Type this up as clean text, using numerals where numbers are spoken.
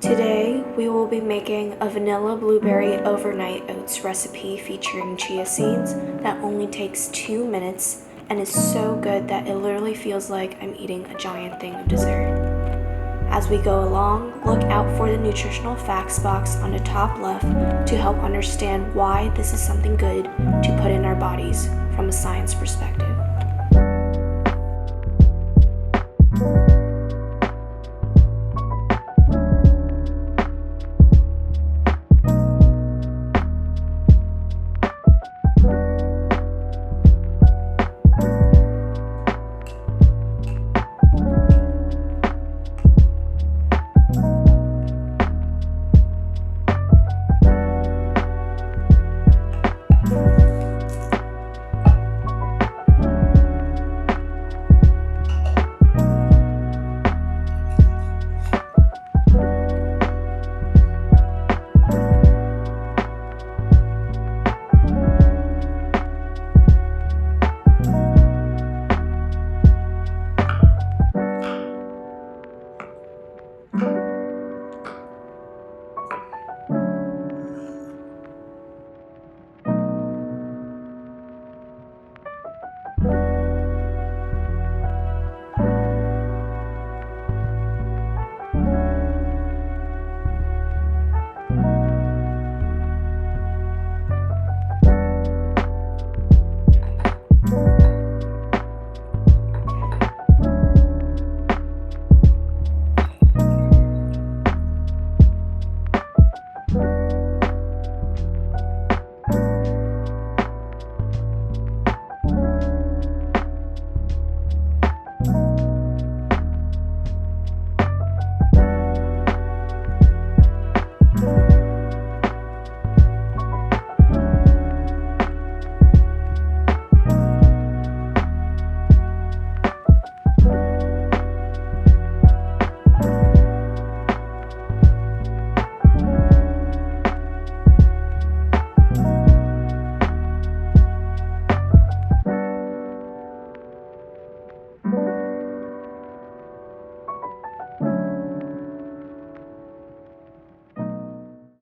Today, we will be making a vanilla blueberry overnight oats recipe featuring chia seeds that only takes 2 minutes and is so good that it literally feels like I'm eating a giant thing of dessert. As we go along, look out for the nutritional facts box on the top left to help understand why this is something good to put in our bodies from a science perspective.